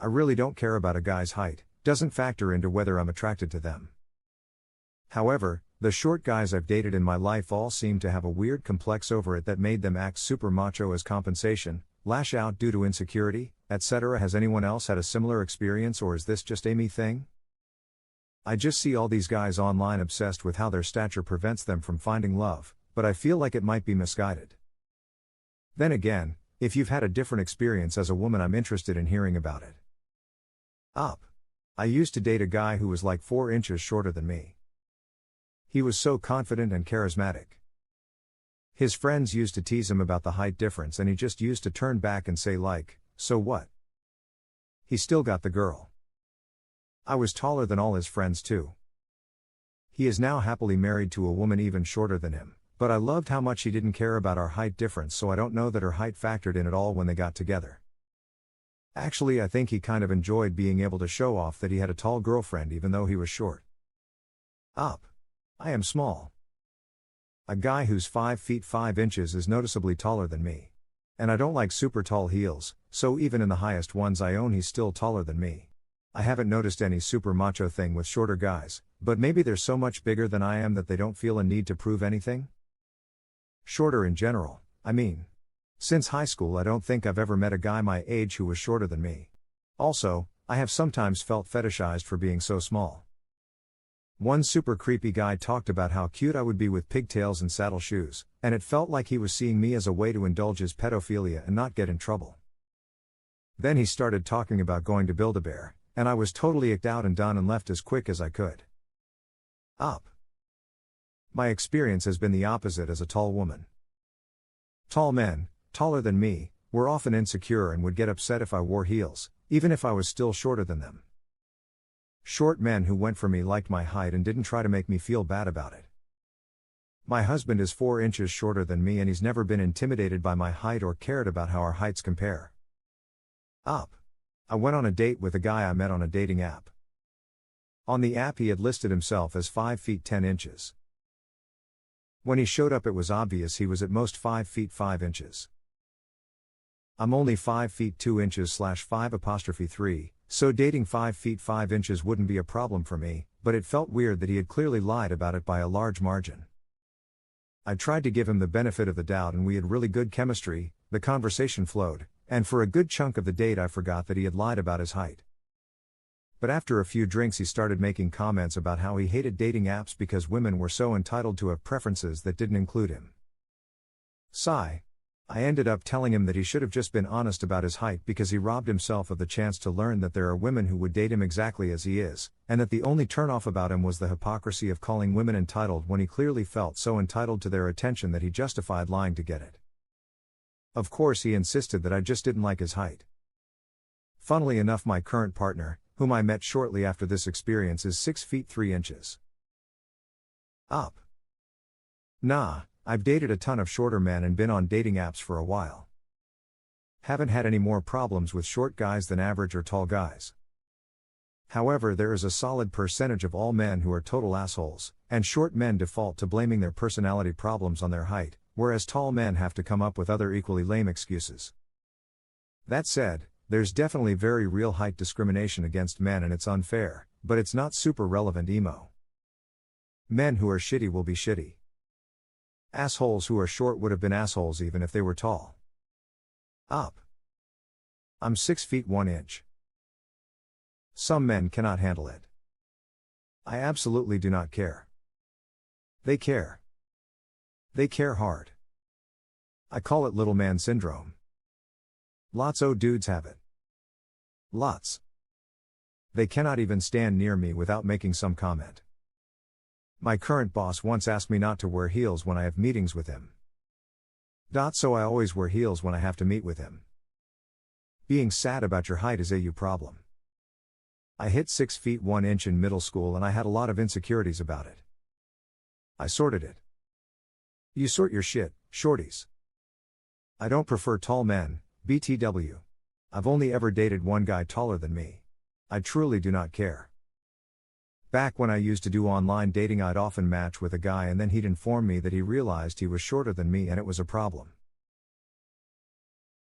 I really don't care about a guy's height, doesn't factor into whether I'm attracted to them. However, the short guys I've dated in my life all seem to have a weird complex over it that made them act super macho as compensation, lash out due to insecurity, etc. Has anyone else had a similar experience, or is this just a me thing? I just see all these guys online obsessed with how their stature prevents them from finding love, but I feel like it might be misguided. Then again, if you've had a different experience as a woman, I'm interested in hearing about it. I used to date a guy who was like 4 inches shorter than me. He was so confident and charismatic. His friends used to tease him about the height difference, and he just used to turn back and say like, "So what?" He still got the girl. I was taller than all his friends too. He is now happily married to a woman even shorter than him, but I loved how much he didn't care about our height difference, so I don't know that her height factored in at all when they got together. Actually, I think he kind of enjoyed being able to show off that he had a tall girlfriend even though he was short. I am small. A guy who's 5 feet 5 inches is noticeably taller than me. And I don't like super tall heels, so even in the highest ones I own he's still taller than me. I haven't noticed any super macho thing with shorter guys, but maybe they're so much bigger than I am that they don't feel a need to prove anything? Shorter in general, I mean. Since high school I don't think I've ever met a guy my age who was shorter than me. Also, I have sometimes felt fetishized for being so small. One super creepy guy talked about how cute I would be with pigtails and saddle shoes, and it felt like he was seeing me as a way to indulge his pedophilia and not get in trouble. Then he started talking about going to Build-A-Bear, and I was totally icked out and done and left as quick as I could. My experience has been the opposite as a tall woman. Tall men, taller than me, were often insecure and would get upset if I wore heels, even if I was still shorter than them. Short men who went for me liked my height and didn't try to make me feel bad about it. My husband is 4 inches shorter than me and he's never been intimidated by my height or cared about how our heights compare. I went on a date with a guy I met on a dating app. On the app he had listed himself as 5 feet 10 inches. When he showed up it was obvious he was at most 5 feet 5 inches. I'm only 5 feet 2 inches /5'3", so dating 5 feet 5 inches wouldn't be a problem for me, but it felt weird that he had clearly lied about it by a large margin. I tried to give him the benefit of the doubt and we had really good chemistry, the conversation flowed, and for a good chunk of the date I forgot that he had lied about his height. But after a few drinks he started making comments about how he hated dating apps because women were so entitled to have preferences that didn't include him. I ended up telling him that he should have just been honest about his height because he robbed himself of the chance to learn that there are women who would date him exactly as he is, and that the only turnoff about him was the hypocrisy of calling women entitled when he clearly felt so entitled to their attention that he justified lying to get it. Of course he insisted that I just didn't like his height. Funnily enough, my current partner, whom I met shortly after this experience, is 6 feet 3 inches. I've dated a ton of shorter men and been on dating apps for a while. Haven't had any more problems with short guys than average or tall guys. However, there is a solid percentage of all men who are total assholes, and short men default to blaming their personality problems on their height, whereas tall men have to come up with other equally lame excuses. That said, there's definitely very real height discrimination against men and it's unfair, but it's not super relevant emo. Men who are shitty will be shitty. Assholes who are short would have been assholes even if they were tall. I'm 6 feet 1 inch. Some men cannot handle it. I absolutely do not care. They care. They care hard. I call it little man syndrome. Lots o' dudes have it. Lots. They cannot even stand near me without making some comment. My current boss once asked me not to wear heels when I have meetings with him. So I always wear heels when I have to meet with him. Being sad about your height is a you problem. I hit 6 feet 1 inch in middle school and I had a lot of insecurities about it. I sorted it. You sort your shit, shorties. I don't prefer tall men, BTW. I've only ever dated one guy taller than me. I truly do not care. Back when I used to do online dating, I'd often match with a guy and then he'd inform me that he realized he was shorter than me and it was a problem.